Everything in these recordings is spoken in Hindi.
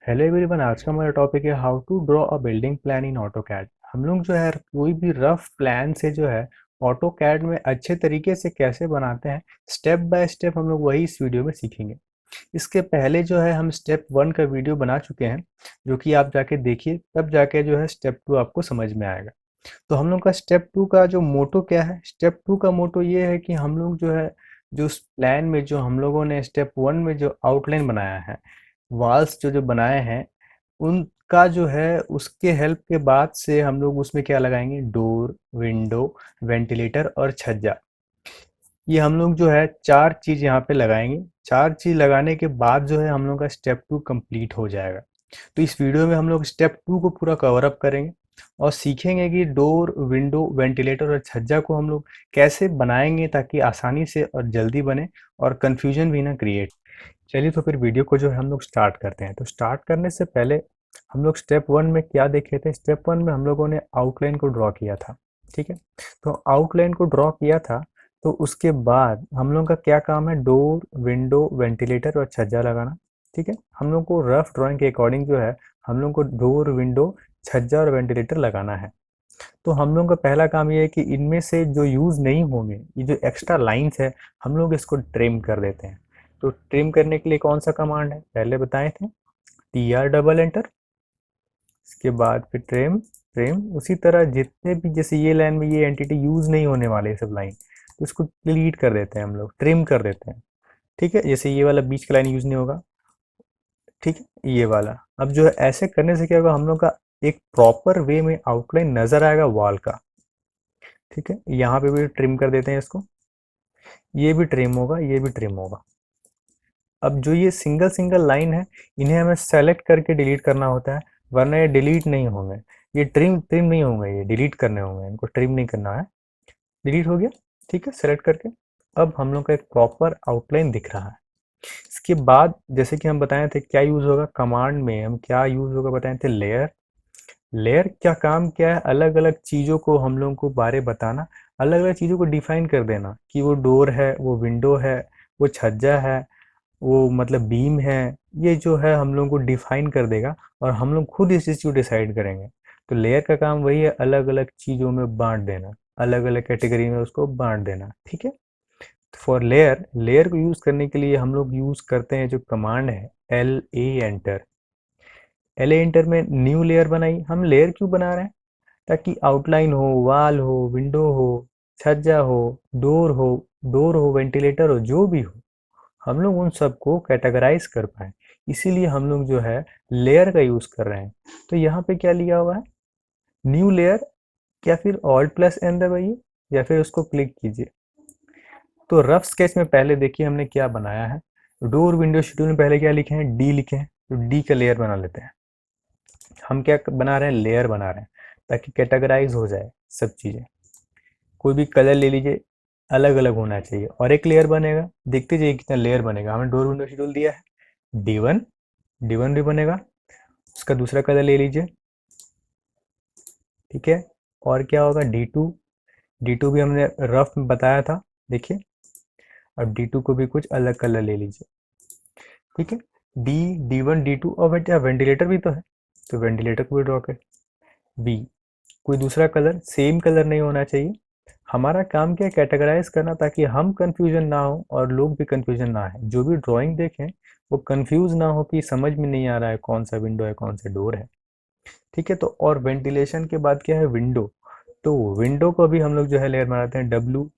हेलो एवरीवन, आज का हमारा टॉपिक है how to draw a building plan in AutoCAD. हम लोग जो है कोई भी रफ प्लान से जो है ऑटोकैड में अच्छे तरीके से कैसे बनाते हैं, स्टेप बाय स्टेप हम लोग वही इस वीडियो में सीखेंगे। इसके पहले जो है हम स्टेप 1 का वीडियो बना चुके हैं, जो कि आप जाके देखिए, तब जाके जो है स्टेप 2 आपको समझ में आएगा। तो हम लोग का स्टेप 2 का जो मोटो क्या है, स्टेप 2 का मोटो ये है कि हम लोग जो है जो उस प्लान में जो हम लोगों ने स्टेप 1 में जो आउटलाइन बनाया है, वॉल्स जो जो बनाए हैं, उनका जो है उसके हेल्प के बाद से हम लोग उसमें क्या लगाएंगे, डोर, विंडो, वेंटिलेटर और छज्जा। ये हम लोग जो है चार चीज यहाँ पे लगाएंगे। चार चीज लगाने के बाद जो है हम लोग का स्टेप 2 कंप्लीट हो जाएगा। तो इस वीडियो में हम लोग स्टेप 2 को पूरा कवर अप करेंगे और सीखेंगे कि डोर, विंडो, वेंटिलेटर और छज्जा को हम लोग कैसे बनाएंगे ताकि आसानी से और जल्दी बने और कंफ्यूजन भी ना क्रिएट। चलिए तो फिर वीडियो को जो है हम लोग स्टार्ट करते हैं। तो स्टार्ट करने से पहले हम लोग स्टेप 1 में क्या देखे थे, स्टेप 1 में हम लोगों ने आउटलाइन को ड्रॉ किया था। ठीक है, तो आउटलाइन को ड्रॉ किया था, तो उसके बाद हम लोग का क्या काम है, डोर, विंडो, वेंटिलेटर और छज्जा लगाना। ठीक है, हम लोग को रफ ड्राइंग के अकॉर्डिंग जो है हम लोग को डोर, विंडो, छज्जा और वेंटिलेटर लगाना है। तो हम लोग का पहला काम ये है कि इनमें से जो यूज़ नहीं होंगे, ये जो एक्स्ट्रा लाइंस है, हम लोग इसको ट्रिम कर देते हैं। तो ट्रिम करने के लिए कौन सा कमांड है, पहले बताए थे, टी आर डबल एंटर। इसके बाद फिर ट्रिम, ट्रिम उसी तरह जितने भी, जैसे ये लाइन में ये एंटिटी यूज़ नहीं होने वाले, ये सब लाइन, तो इसको डिलीट कर देते हैं, हम लोग ट्रिम कर देते हैं। ठीक है, जैसे ये वाला बीच का लाइन यूज़ नहीं होगा। ठीक है, ये वाला। अब जो है ऐसे करने से क्या होगा, हम लोग का एक प्रॉपर वे में आउटलाइन नजर आएगा वॉल का। ठीक है, यहाँ पे भी ट्रिम कर देते हैं इसको, ये भी ट्रिम होगा, ये भी ट्रिम होगा। अब जो ये सिंगल सिंगल लाइन है, इन्हें हमें सेलेक्ट करके डिलीट करना होता है, वरना ये डिलीट नहीं होंगे। ये ट्रिम ट्रिम नहीं होंगे, ये डिलीट करने होंगे, इनको ट्रिम नहीं करना है। डिलीट हो गया। ठीक है, सेलेक्ट करके अब हम लोग का एक प्रॉपर आउटलाइन दिख रहा है। इसके बाद जैसे कि हम बताए थे क्या यूज होगा कमांड में, हम क्या यूज होगा बताए थे, लेयर। लेयर क्या काम क्या है, अलग अलग चीज़ों को हम लोगों को बारे बताना, अलग अलग चीज़ों को डिफाइन कर देना कि वो डोर है, वो विंडो है, वो छज्जा है, वो मतलब बीम है। ये जो है हम लोगों को डिफाइन कर देगा और हम लोग खुद इस चीज़ को डिसाइड करेंगे। तो लेयर का काम वही है, अलग अलग चीज़ों में बांट देना, अलग अलग कैटेगरी में उसको बांट देना। ठीक है, फॉर लेयर, लेयर को यूज़ करने के लिए हम लोग यूज़ करते हैं जो कमांड है, L A enter. L A enter में न्यू लेयर बनाई। हम लेयर क्यों बना रहे हैं, ताकि आउटलाइन हो, वाल हो, विंडो हो, छज्जा हो, डोर हो, वेंटिलेटर हो, जो भी हो, हम लोग उन सबको कैटेगराइज कर पाए। इसीलिए हम लोग जो है लेयर का यूज कर रहे हैं। तो यहाँ पे क्या लिया हुआ है, न्यू लेयर, या फिर ऑल्ट प्लस एन दबाइए, या फिर उसको क्लिक कीजिए। तो रफ स्केच में पहले देखिए हमने क्या बनाया है। डोर, विंडो, शेड्यूल में पहले क्या लिखे हैं, डी लिखे हैं, तो डी का लेयर बना लेते हैं। हम क्या बना रहे हैं, लेयर बना रहे हैं, ताकि कैटेगराइज हो जाए सब चीज़ें। कोई भी कलर ले लीजिए, अलग अलग होना चाहिए और एक लेयर बनेगा। देखते जाइए कितना लेयर बनेगा। हमने डोर, विंडो, शेड्यूल दिया है, डी1, डी1 भी बनेगा। उसका दूसरा कलर ले लीजिए। ठीक है, और क्या होगा, डी2, डी2 भी हमने रफ में बताया था, देखिए। अब डी2 को भी कुछ अलग कलर ले लीजिए। ठीक है, डी, डी1, डी2, और बेटा वेंटिलेटर भी तो है, तो वेंटिलेटर को भी ड्रॉ कर। बी, कोई दूसरा कलर, सेम कलर नहीं होना चाहिए। हमारा काम क्या है, कैटेगराइज करना, ताकि हम कंफ्यूजन ना हो और लोग भी कंफ्यूजन ना है, जो भी ड्राइंग देखें वो कंफ्यूज ना हो कि समझ में नहीं आ रहा है कौन सा विंडो है, कौन सा डोर है। ठीक है, तो और वेंटिलेशन के बाद क्या है, विंडो। तो विंडो को भी हम लोग जो है लेयर बनाते हैं, डब्लू।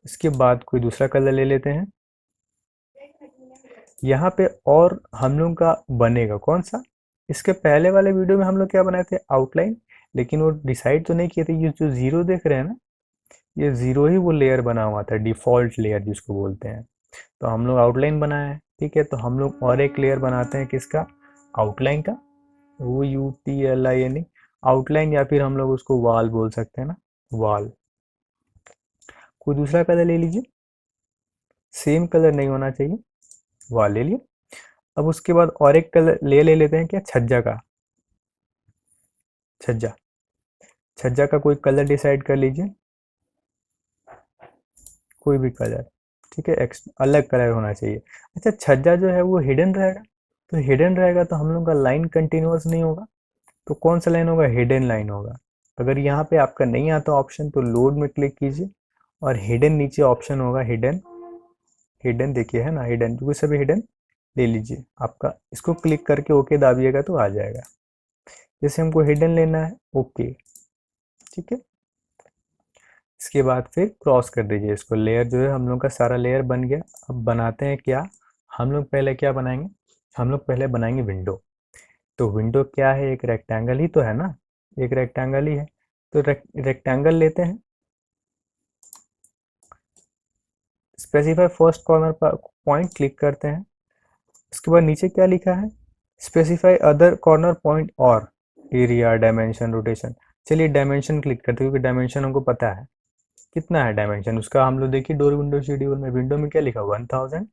इसके बाद कोई दूसरा कलर ले लेते हैं यहाँ पे, और हम लोग का बनेगा कौन सा। इसके पहले वाले वीडियो में हम लोग क्या बनाए थे, आउटलाइन, लेकिन वो डिसाइड तो नहीं किए थे। ये जो जीरो देख रहे हैं ना, ये जीरो ही वो लेयर बना हुआ था, डिफॉल्ट लेयर जिसको बोलते हैं। तो हम लोग आउटलाइन बनाए हैं। ठीक है, तो हम लोग और एक लेयर बनाते हैं किसका, आउटलाइन का, वो U T L I N, outline, या फिर हम लोग उसको वाल बोल सकते हैं ना, वाल। कोई दूसरा कलर ले लीजिए, सेम कलर नहीं होना चाहिए, वाल ले लिया। अब उसके बाद और एक कलर ले लेते हैं क्या, छज्जा का, छज्जा। छज्जा का कोई कलर डिसाइड कर लीजिए, कोई भी कलर। ठीक है, अलग कलर होना चाहिए। अच्छा, छज्जा जो है वो हिडन रहेगा, तो हिडन रहेगा तो हम लोग का लाइन कंटिन्यूअस नहीं होगा, तो कौन सा लाइन होगा, हिडन लाइन होगा। अगर यहाँ पे आपका नहीं आता ऑप्शन तो लोड में क्लिक कीजिए और हिडन नीचे ऑप्शन होगा, हिडन, हिडन देखिए है ना, हिडन, क्योंकि सभी हिडन ले लीजिए आपका, इसको क्लिक करके ओके दाबिएगा तो आ जाएगा। जैसे हमको हिडन लेना है, ओके, ठीक है। इसके बाद फिर क्रॉस कर दीजिए इसको, लेयर जो है हम लोग का सारा लेयर बन गया। अब बनाते हैं क्या, हम लोग पहले क्या बनाएंगे, हम लोग पहले बनाएंगे विंडो। तो विंडो क्या है, एक रेक्टेंगल ही तो है ना, एक रेक्टेंगल ही है। तो रेक्टेंगल लेते हैं, स्पेसिफाई फर्स्ट कॉर्नर पर पॉइंट क्लिक करते हैं। उसके बाद नीचे क्या लिखा है, स्पेसिफाई अदर कॉर्नर पॉइंट और एरिया, डायमेंशन, रोटेशन। चलिए डायमेंशन क्लिक करते हैं, क्योंकि डायमेंशन हमको पता है कितना है डायमेंशन उसका। हम लोग देखिए डोर विंडो शेड्यूल में, विंडो में क्या लिखा, 1000,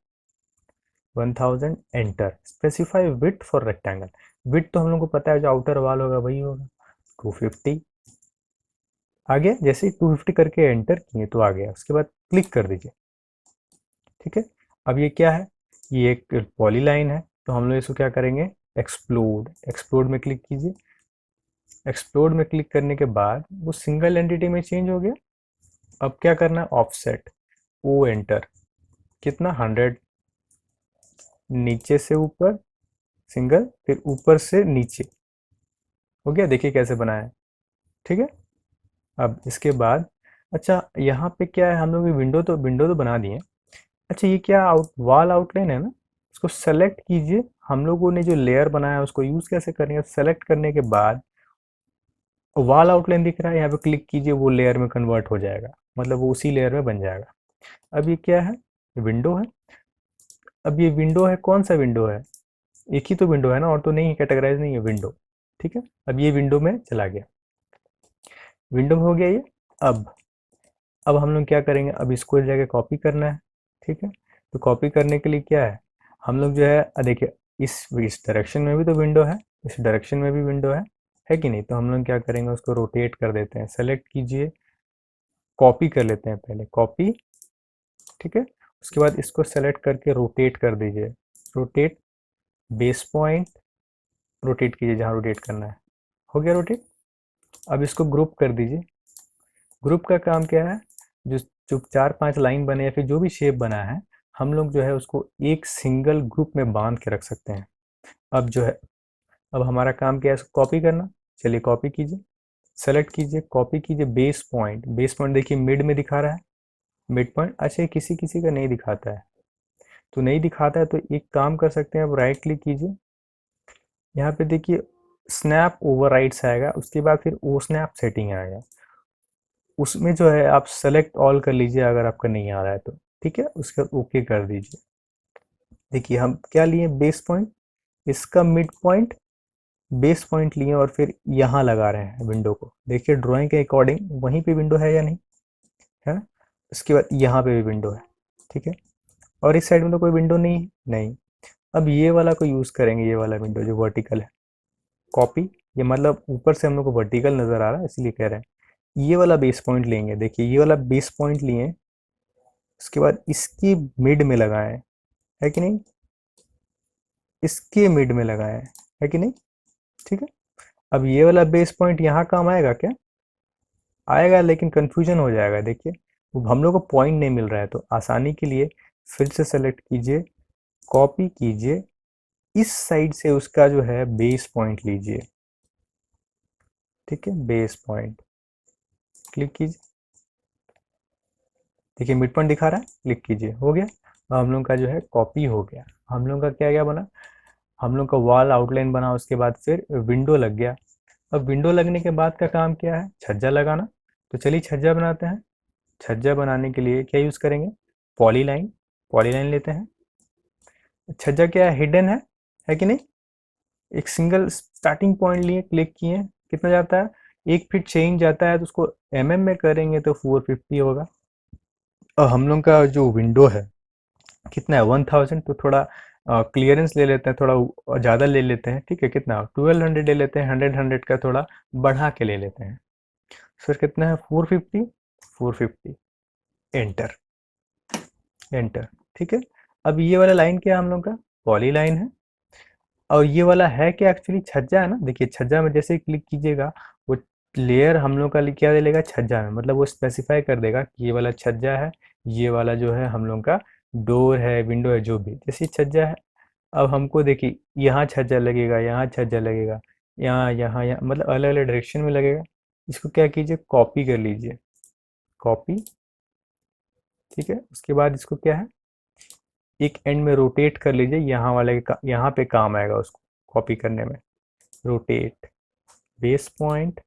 1000, enter. Specify width for rectangle, width तो हम लोग को पता है, जो आउटर वाल होगा वही होगा, 250। आ गया, जैसे ही 250 करके एंटर किए तो आ गया। उसके बाद क्लिक कर दीजिए, ठीक है। अब ये क्या है, ये एक पॉली लाइन है, तो हम लोग इसको क्या करेंगे, एक्सप्लोड, एक्सप्लोड में क्लिक कीजिए। एक्सप्लोड में क्लिक करने के बाद वो सिंगल एंटिटी में चेंज हो गया। अब क्या करना है, ऑफसेट, ओ एंटर, कितना, 100, नीचे से ऊपर सिंगल, फिर ऊपर से नीचे, हो गया। देखिए कैसे बनाया है, ठीक है। अब इसके बाद, अच्छा यहाँ पे क्या है, हम लोग विंडो तो बना दिए। अच्छा ये क्या वॉल आउटलाइन है ना, इसको सेलेक्ट कीजिए। हम लोगों ने जो लेयर बनाया है उसको यूज कैसे करेंगे, सेलेक्ट करने के बाद वॉल आउटलाइन दिख रहा है, यहाँ पे क्लिक कीजिए, वो लेयर में कन्वर्ट हो जाएगा, मतलब वो उसी लेयर में बन जाएगा। अब ये क्या है, विंडो है। अब ये विंडो है, कौन सा विंडो है, एक ही तो विंडो है ना, और तो नहीं है, कैटेगराइज नहीं है विंडो, ठीक है। अब ये विंडो में चला गया, विंडो हो गया ये। अब अब हम लोग क्या करेंगे, अब इसको इस जगह कॉपी करना है, ठीक है। तो कॉपी करने के लिए क्या है, हम लोग जो है देखिए, इस डायरेक्शन में भी तो विंडो है, इस डायरेक्शन में भी विंडो है कि नहीं। तो हम लोग क्या करेंगे, उसको रोटेट कर देते हैं, सेलेक्ट कीजिए, कॉपी कर लेते हैं पहले, कॉपी, ठीक है। उसके बाद इसको सेलेक्ट करके रोटेट कर दीजिए, रोटेट, बेस पॉइंट, रोटेट कीजिए जहाँ रोटेट करना है, हो गया रोटेट। अब इसको ग्रुप कर दीजिए। ग्रुप का काम क्या है, जो जो 4-5 लाइन बने या फिर जो भी शेप बना है, हम लोग जो है उसको एक सिंगल ग्रुप में बांध के रख सकते हैं। अब जो है, अब हमारा काम क्या है, इसको कॉपी करना। चलिए कॉपी कीजिए, सेलेक्ट कीजिए, कॉपी कीजिए, बेस पॉइंट, बेस पॉइंट देखिए मिड में दिखा रहा है, मिड पॉइंट। अच्छा किसी किसी का नहीं दिखाता है, तो नहीं दिखाता है तो एक काम कर सकते हैं, अब राइट क्लिक कीजिए, यहाँ पे देखिए स्नैप ओवरराइड्स आएगा, उसके बाद फिर ओ स्नैप सेटिंग आएगा, उसमें जो है आप सेलेक्ट ऑल कर लीजिए अगर आपका नहीं आ रहा है तो, ठीक है। उसके बाद ओके कर दीजिए। देखिए हम क्या लिए, बेस पॉइंट, इसका मिड पॉइंट, बेस पॉइंट लिए और फिर यहाँ लगा रहे हैं विंडो को। देखिए ड्राइंग के अकॉर्डिंग वहीं पे विंडो है या नहीं है। उसके बाद यहाँ पे भी विंडो है, ठीक है। और इस साइड में तो कोई विंडो नहीं, नहीं। अब ये वाला को यूज़ करेंगे, ये वाला विंडो जो वर्टिकल है, कॉपी, ये मतलब ऊपर से हम लोग को वर्टिकल नज़र आ रहा है इसलिए कह रहे हैं। ये वाला बेस पॉइंट लेंगे, देखिए ये वाला बेस पॉइंट लिए, उसके बाद इसकी मिड में लगाएं, है कि नहीं, इसके मिड में लगाएं, है कि नहीं, ठीक है। अब ये वाला बेस पॉइंट यहाँ काम आएगा क्या, आएगा, लेकिन कंफ्यूजन हो जाएगा। देखिए वो हम लोग को पॉइंट नहीं मिल रहा है, तो आसानी के लिए फिर से सेलेक्ट कीजिए, कॉपी कीजिए, इस साइड से उसका जो है बेस पॉइंट लीजिए, ठीक है, बेस पॉइंट, क्लिक कीजिए। देखिए मिड पॉइंट दिखा रहा है, क्लिक कीजिए, हो गया। अब हम लोग का जो है कॉपी हो गया। हम लोग का क्या क्या बना, हम लोग का वॉल आउटलाइन बना, उसके बाद फिर विंडो लग गया। अब विंडो लगने के बाद का काम क्या है, छज्जा लगाना। तो चलिए छज्जा बनाते हैं। छज्जा बनाने के लिए क्या यूज़ करेंगे, पॉलीलाइन, पॉलीलाइन लेते हैं। छज्जा क्या है, हिडन है कि नहीं। एक सिंगल स्टार्टिंग पॉइंट लिए, क्लिक किए, कितना जाता है, 1 फीट चेंज जाता है, तो उसको में करेंगे तो 450 होगा। और हम लोग का जो विंडो है कितना है, 1000, तो थोड़ा क्लियरेंस ले लेते हैं, थोड़ा ज़्यादा ले लेते हैं, ठीक है। कितना, 1200 ले लेते हैं, 100 का थोड़ा बढ़ा के ले लेते हैं। फिर कितना है, 450, 450, एंटर, एंटर, ठीक है। अब ये वाला लाइन क्या है हम लोग का, पॉली लाइन है। और ये वाला है क्या, एक्चुअली छज्जा है ना। देखिए छज्जा में जैसे ही क्लिक कीजिएगा वो लेयर हम लोग का क्या दे लेगा छज्जा में, मतलब वो स्पेसिफाई कर देगा कि ये वाला छज्जा है, ये वाला जो है हम लोग का डोर है, विंडो है, जो भी जैसे छज्जा है। अब हमको देखिए यहाँ छज्जा लगेगा, यहाँ छज्जा लगेगा, यहाँ मतलब अलग अलग डायरेक्शन में लगेगा। इसको क्या कीजिए, कॉपी कर लीजिए, कॉपी। ठीक है, उसके बाद इसको क्या है, एक एंड में रोटेट कर लीजिए, यहाँ वाले यहाँ पे काम आएगा उसको कॉपी करने में। रोटेट बेस पॉइंट,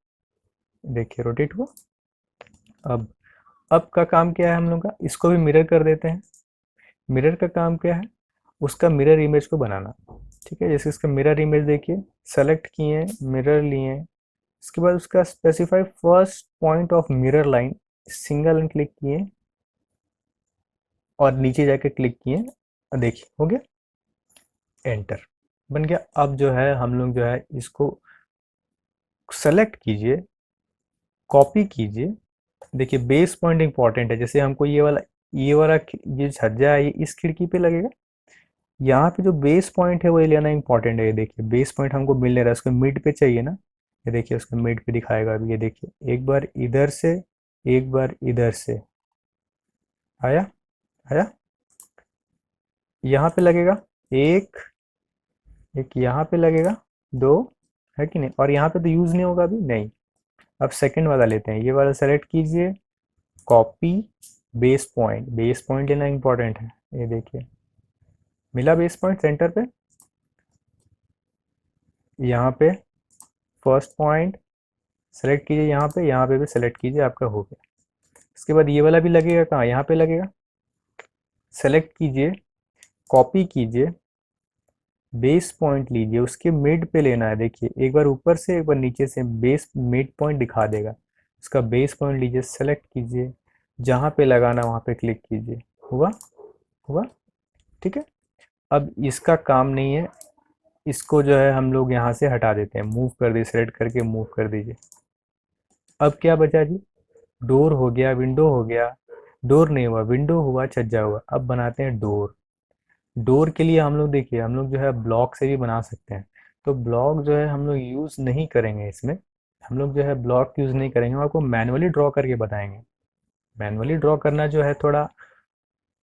देखिए रोटेट हुआ। अब अब का काम क्या है हम लोग का, इसको भी मिरर कर देते हैं। मिरर का काम क्या है, उसका मिरर इमेज को बनाना। ठीक है, जैसे इसका मिरर इमेज देखिए, सेलेक्ट किए, मिरर लिए, इसके बाद उसका specify first point of mirror line, single and click किए और नीचे जाके क्लिक किए, देखिए हो गया, एंटर, बन गया। अब जो है हम लोग जो है इसको सेलेक्ट कीजिए, कॉपी कीजिए। देखिए बेस पॉइंट इंपॉर्टेंट है, जैसे हमको ये वाला ये छज्जा है, ये इस खिड़की पे लगेगा। यहाँ पे जो बेस पॉइंट है वो लेना इंपॉर्टेंट है। ये देखिए बेस पॉइंट हमको मिल नहीं रहा है, उसको मिड पे चाहिए ना। ये देखिए उसका मिड पे दिखाएगा अभी, ये देखिए एक बार इधर से, एक बार इधर से, आया, आया, यहाँ पे लगेगा एक, एक यहाँ पे लगेगा, दो, है कि नहीं, और यहाँ पे तो यूज नहीं होगा अभी, नहीं। अब सेकंड वाला लेते हैं, ये वाला सेलेक्ट कीजिए, कॉपी, बेस पॉइंट लेना इंपॉर्टेंट है। ये देखिए मिला बेस पॉइंट सेंटर पे, यहाँ पे फर्स्ट पॉइंट सेलेक्ट कीजिए, यहाँ पे भी सेलेक्ट कीजिए, आपका हो गया। इसके बाद ये वाला भी लगेगा, कहाँ, यहाँ पे लगेगा। सेलेक्ट कीजिए, कॉपी कीजिए, बेस पॉइंट लीजिए, उसके मिड पे लेना है। देखिए एक बार ऊपर से एक बार नीचे से, बेस मिड पॉइंट दिखा देगा। उसका बेस पॉइंट लीजिए, सेलेक्ट कीजिए, जहाँ पे लगाना वहाँ पे क्लिक कीजिए, हुआ, हुआ। ठीक है, अब इसका काम नहीं है, इसको जो है हम लोग यहाँ से हटा देते हैं, मूव कर दीजिए, सेलेक्ट करके मूव कर दीजिए। अब क्या बचा जी, डोर हो गया, विंडो हो गया, डोर नहीं हुआ, विंडो हुआ, छज्जा हुआ। अब बनाते हैं डोर। डोर के लिए हम लोग देखिए, हम लोग जो है ब्लॉक से भी बना सकते हैं। तो ब्लॉक जो है हम लोग यूज़ नहीं करेंगे इसमें, हम लोग जो है ब्लॉक यूज़ नहीं करेंगे, हम आपको मैनुअली ड्रॉ करके बताएंगे। मैनुअली ड्रॉ करना जो है थोड़ा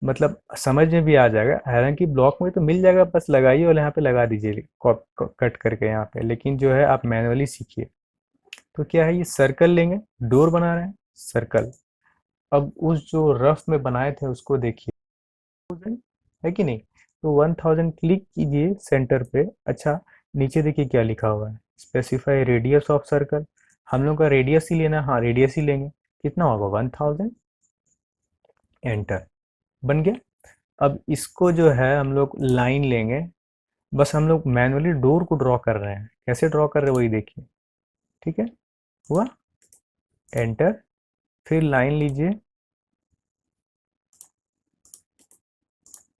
मतलब समझ में भी आ जाएगा, हालांकि ब्लॉक में तो मिल जाएगा, बस लगाइए और यहाँ पे लगा दीजिए कट करके यहाँ पे, लेकिन जो है आप मैनुअली सीखिए। तो क्या है, ये सर्कल लेंगे, डोर बना रहे हैं, सर्कल। अब उस जो रफ में बनाए थे उसको देखिए, 1000 है कि नहीं, तो 1000 क्लिक कीजिए सेंटर पे। अच्छा, नीचे देखिए क्या लिखा हुआ है, स्पेसिफाई रेडियस ऑफ सर्कल। हम लोग का रेडियस ही लेना है, हाँ रेडियस ही लेंगे, कितना होगा 1000, एंटर, बन गया। अब इसको जो है हम लोग लाइन लेंगे, बस हम लोग मैनुअली डोर को ड्रॉ कर रहे हैं, कैसे ड्रॉ कर रहे हैं वही देखिए। ठीक है, हुआ, एंटर, फिर लाइन लीजिए,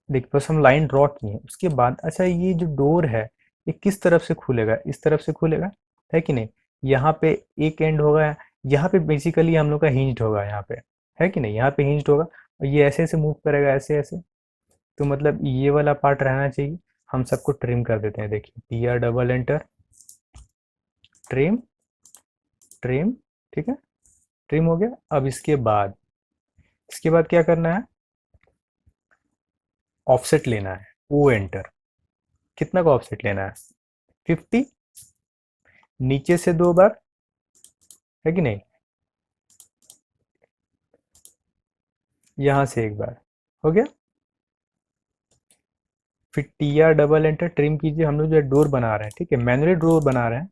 देखिए बस हम लाइन ड्रॉ किए, उसके बाद अच्छा ये जो डोर है ये किस तरफ से खुलेगा, इस तरफ से खुलेगा, है कि नहीं। यहाँ पे एक एंड होगा, यहाँ पे बेसिकली हम लोग का हिंज्ड होगा, यहाँ पे, है कि नहीं, यहाँ पे हिंज्ड होगा, और ये ऐसे ऐसे मूव करेगा, ऐसे ऐसे। तो मतलब ये वाला पार्ट रहना चाहिए, हम सबको ट्रिम कर देते हैं। देखिए T R double enter, trim, trim, ठीक है, ट्रिम हो गया। अब इसके बाद क्या करना है, ऑफसेट लेना है, ओ एंटर, कितना का ऑफसेट लेना है, 50, नीचे से 2 बार, है कि नहीं, यहां से एक बार, हो गया। फिर T R double enter, trim कीजिए, हम लोग जो है डोर बना रहे हैं, ठीक है, मैनुअली डोर बना रहे हैं,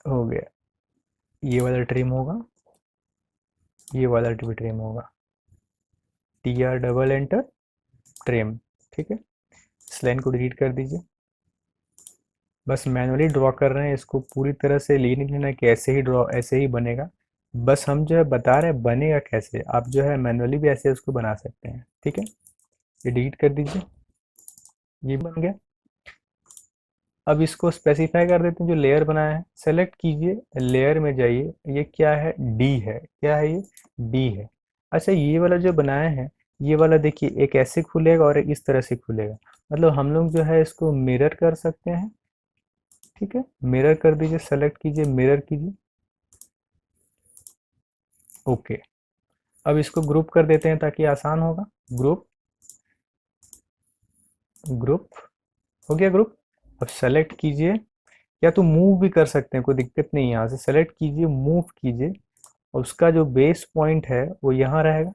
हो गया। ये वाला ट्रिम होगा, ये वाला भी ट्रिम होगा, T R double enter, trim, ठीक है। इस लाइन को डिलीट कर दीजिए, बस मैनुअली ड्रॉ कर रहे हैं, इसको पूरी तरह से ले नहीं लेना कि ऐसे ही ड्रॉ ऐसे ही बनेगा। बस हम जो है बता रहे हैं बनेगा कैसे, आप जो है मैनुअली भी ऐसे उसको बना सकते हैं। ठीक है, ये डिलीट कर दीजिए, ये बन गया। अब इसको स्पेसिफाई कर देते हैं, जो लेयर बनाया है सेलेक्ट कीजिए, लेयर में जाइए, ये क्या है, डी है, क्या है ये, डी है। अच्छा ये वाला जो बनाया है, ये वाला देखिए एक ऐसे खुलेगा और एक इस तरह से खुलेगा, मतलब हम लोग जो है इसको मिरर कर सकते हैं। ठीक है, मिरर कर दीजिए, सेलेक्ट कीजिए, मिरर कीजिए। ओके, अब इसको ग्रुप कर देते हैं ताकि आसान होगा। ग्रुप, ग्रुप हो गया ग्रुप। अब सेलेक्ट कीजिए, या तो मूव भी कर सकते हैं, कोई दिक्कत नहीं है। यहाँ से सेलेक्ट कीजिए, मूव कीजिए, और उसका जो बेस पॉइंट है वो यहाँ रहेगा,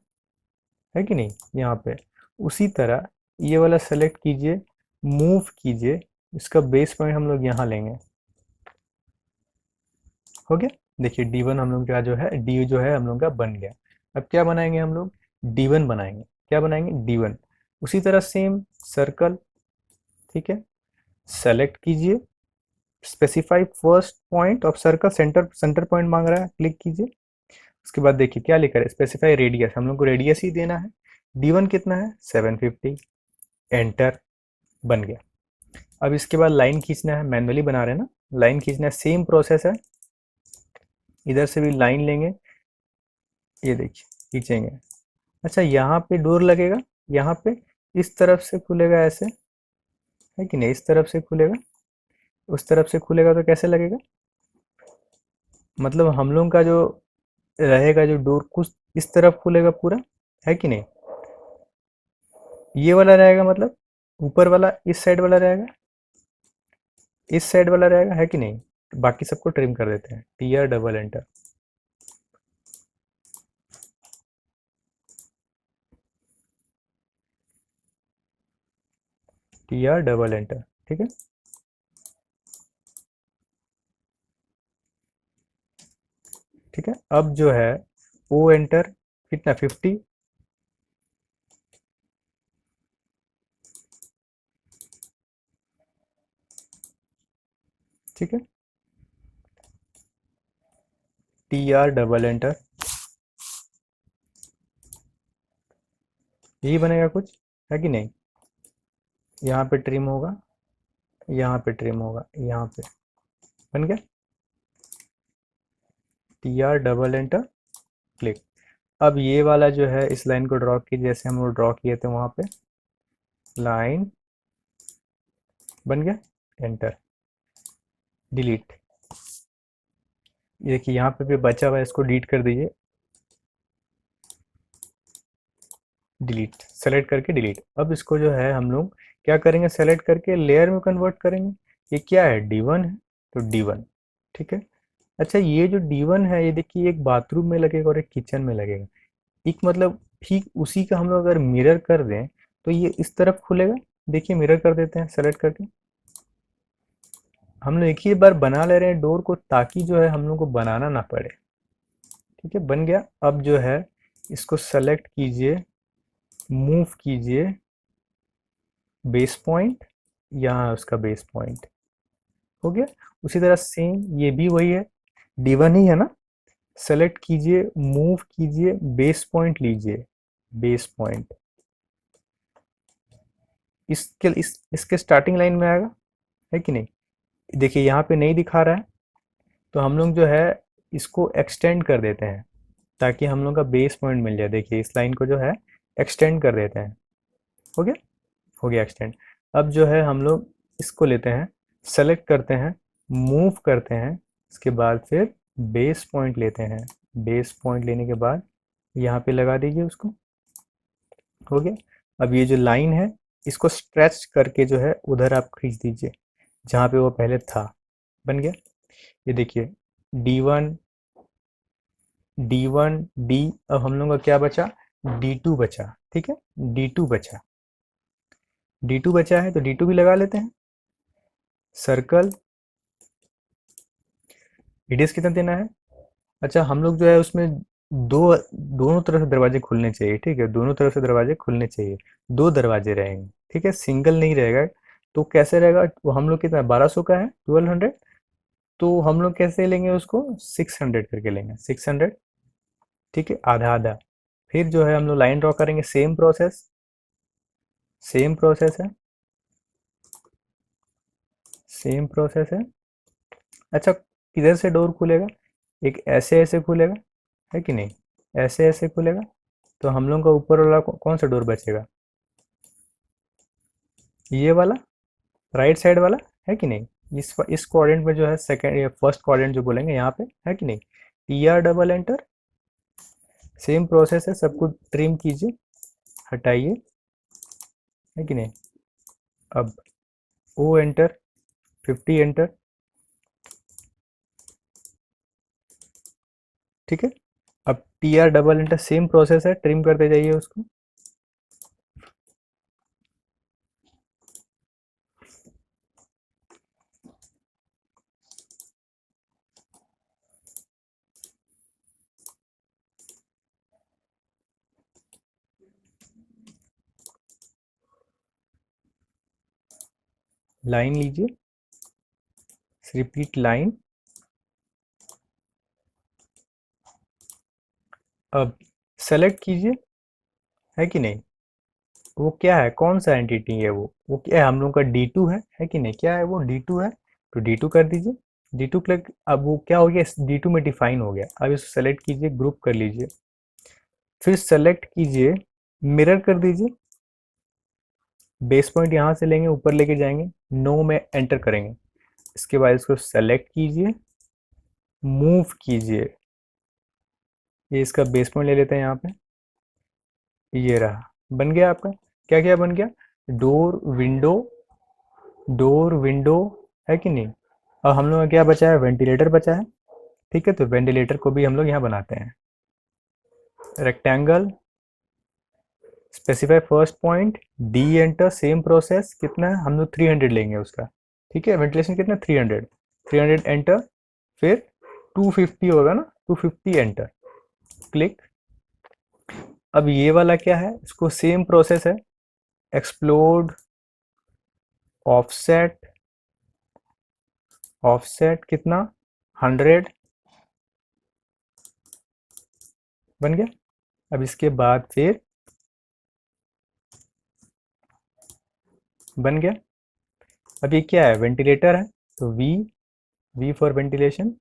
है कि नहीं, यहाँ पे। उसी तरह ये वाला सेलेक्ट कीजिए, मूव कीजिए, इसका बेस पॉइंट हम लोग यहाँ लेंगे। हो गया। देखिए D1 हम लोग का जो है, डी जो है हम लोग का बन गया। अब क्या बनाएंगे हम लोग, D1 बनाएंगे। क्या बनाएंगे, D1। उसी तरह सेम सर्कल, ठीक है, सेलेक्ट कीजिए, specify first point of circle, centre centre point मांग रहा है, क्लिक कीजिए। उसके बाद देखिए क्या लिखा है, स्पेसिफाई रेडियस, हम लोग को रेडियस ही देना है। D1 कितना है, 750। एंटर, बन गया। अब इसके बाद लाइन खींचना है, मैनुअली बना रहे हैं ना, लाइन खींचना है, सेम प्रोसेस है। इधर से भी लाइन लेंगे, ये देखिए खींचेंगे। अच्छा, यहाँ पे डोर लगेगा, यहाँ पे इस तरफ से खुलेगा ऐसे, है कि नहीं, इस तरफ से खुलेगा, उस तरफ से खुलेगा, तो कैसे लगेगा, मतलब हम लोग का जो रहेगा, जो डोर कुछ इस तरफ खुलेगा पूरा, है कि नहीं। ये वाला रहेगा, मतलब ऊपर वाला इस साइड वाला रहेगा, इस साइड वाला रहेगा, है कि नहीं। बाकी सबको ट्रिम कर देते हैं, T R double enter. T R double enter, ठीक है। ठीक है, अब जो है ओ एंटर, कितना, 50। ठीक है, टी आर डबल एंटर, यही बनेगा कुछ, है कि नहीं। यहाँ पे ट्रिम होगा, यहाँ पे ट्रिम होगा, यहाँ पे बन गया। T R double enter, click. अब ये वाला जो है, इस लाइन को ड्रॉ की, जैसे हम लोग ड्रॉ किए थे वहां पे, लाइन बन गया। Enter, delete. ये देखिए यहाँ पे भी बचा हुआ है, इसको डिलीट कर दीजिए। डिलीट, सेलेक्ट करके डिलीट। अब इसको जो है हम लोग क्या करेंगे, सेलेक्ट करके लेयर में कन्वर्ट करेंगे। ये क्या है, D1 है, तो D1। ठीक है। अच्छा, ये जो D1 है, ये देखिए एक बाथरूम में लगेगा और एक किचन में लगेगा। एक मतलब ठीक उसी का हम लोग अगर मिरर कर दें तो ये इस तरफ खुलेगा। देखिए मिरर कर देते हैं सेलेक्ट करके। हम लोग एक ही बार बना ले रहे हैं डोर को, ताकि जो है हम लोग को बनाना ना पड़े। ठीक है, बन गया। अब जो है इसको सेलेक्ट कीजिए, मूव कीजिए, बेस पॉइंट, यहाँ उसका बेस पॉइंट हो गया। उसी तरह सेम ये भी वही है, D1 ही है ना। सेलेक्ट कीजिए, मूव कीजिए, बेस पॉइंट लीजिए, बेस पॉइंट इसके स्टार्टिंग लाइन में आएगा, है कि नहीं। देखिए यहाँ पे नहीं दिखा रहा है, तो हम लोग जो है इसको एक्सटेंड कर देते हैं, ताकि हम लोग का बेस पॉइंट मिल जाए। देखिए इस लाइन को जो है एक्सटेंड कर देते हैं। हो गया, हो गया एक्सटेंड। अब जो है हम लोग इसको लेते हैं, सेलेक्ट करते हैं, मूव करते हैं, इसके बाद फिर बेस पॉइंट लेते हैं। बेस पॉइंट लेने के बाद यहाँ पे लगा दीजिए उसको। हो गया। अब ये जो लाइन है, इसको स्ट्रेच करके जो है उधर आप खींच दीजिए, जहाँ पे वो पहले था। बन गया। ये देखिए D1, D1, D। अब हम लोग का क्या बचा, D2 बचा। ठीक है, D2 बचा, D2 बचा है, तो D2 भी लगा लेते हैं। सर्कल, रेडियस कितना देना है। अच्छा, हम लोग जो है उसमें दो दोनों तरफ से दरवाजे खुलने चाहिए। ठीक है, दोनों तरफ से दरवाजे खुलने चाहिए, दो दरवाजे रहेंगे। ठीक है, सिंगल नहीं रहेगा। तो कैसे रहेगा, वो हम लोग कितना, 1200 का है, 1200। तो हम लोग कैसे लेंगे उसको, 600 करके लेंगे, 600। ठीक है, आधा आधा। फिर जो है हम लोग लाइन ड्रॉ करेंगे, सेम प्रोसेस, सेम प्रोसेस है, सेम प्रोसेस है। अच्छा, किधर से डोर खुलेगा, एक ऐसे ऐसे खुलेगा, है कि नहीं, ऐसे ऐसे खुलेगा। तो हम लोग का ऊपर वाला कौन सा डोर बचेगा, ये वाला राइट साइड वाला है कि नहीं, इस क्वाड्रेंट में जो है सेकंड या फर्स्ट क्वाड्रेंट जो बोलेंगे यहाँ पे है कि नहीं, T R double enter, same process है, सब कुछ ट्रिम कीजिए, हटाइए, है कि नहीं। अब ओ एंटर, 50 एंटर, ठीक है। अब T R double enter, same process है, ट्रिम करते जाइए उसको, लाइन लीजिए, रिपीट लाइन। अब सेलेक्ट कीजिए, है कि नहीं, वो क्या है, कौन सा एंटिटी है वो क्या है, हम लोग का D2 है कि नहीं, क्या है वो D2 है, तो D2 कर दीजिए, D2 क्लिक। अब वो क्या हो गया, D2 में डिफाइन हो गया। अब इसको सेलेक्ट कीजिए, ग्रुप कर लीजिए, फिर सेलेक्ट कीजिए, मिरर कर दीजिए, बेस पॉइंट यहाँ से लेंगे, ऊपर लेके जाएंगे, नो में एंटर करेंगे। इसके बाद इसको सेलेक्ट कीजिए, मूव कीजिए, ये इसका बेस पॉइंट ले लेते हैं यहाँ पे, ये रहा, बन गया आपका। क्या क्या बन गया, डोर विंडो, डोर विंडो, है कि नहीं। अब हम लोग का क्या बचा है, वेंटिलेटर बचा है, ठीक है। तो वेंटिलेटर को भी हम लोग यहाँ बनाते हैं, rectangle, specify first point, D enter, same process, कितना है, हम लोग 300 लेंगे उसका, ठीक है। वेंटिलेशन कितना, 300, 300 एंटर, फिर 250 होगा ना, 250 एंटर, क्लिक। अब ये वाला क्या है, इसको सेम प्रोसेस है, एक्सप्लोड, ऑफसेट, ऑफसेट कितना, 100, बन गया। अब इसके बाद फिर बन गया। अब ये क्या है, वेंटिलेटर है, तो V, V for ventilation,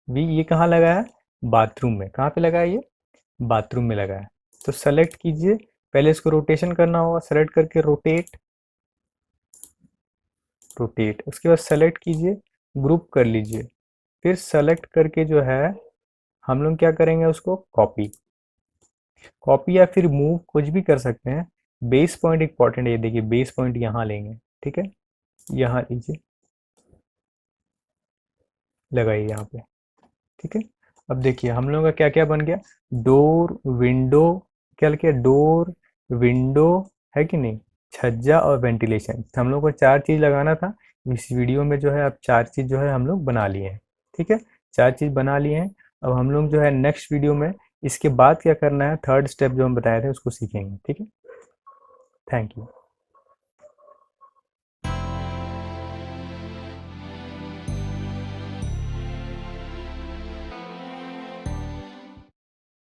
V ये कहाँ लगा है, बाथरूम में, कहाँ पे लगा है ये, बाथरूम में लगा है। तो सेलेक्ट कीजिए, पहले इसको रोटेशन करना होगा, सेलेक्ट करके रोटेट, रोटेट, उसके बाद सेलेक्ट कीजिए, ग्रुप कर लीजिए, फिर सेलेक्ट करके जो है हम लोग क्या करेंगे, उसको कॉपी, कॉपी या फिर मूव कुछ भी कर सकते हैं। बेस पॉइंट इंपॉर्टेंट है, ये देखिए बेस पॉइंट यहाँ लेंगे, ठीक है, यहाँ लीजिए, लगाइए यहाँ पे, ठीक है। अब देखिए हम लोगों का क्या क्या बन गया, डोर विंडो, क्या किया, डोर विंडो, है कि नहीं, छज्जा और वेंटिलेशन, हम लोग को 4 चीज लगाना था। इस वीडियो में जो है अब 4 चीज जो है हम लोग बना लिए हैं, ठीक है, 4 चीज बना लिए हैं। अब हम लोग जो है नेक्स्ट वीडियो में इसके बाद क्या करना है, थर्ड स्टेप जो हम बताए थे उसको सीखेंगे, ठीक है। Thank you.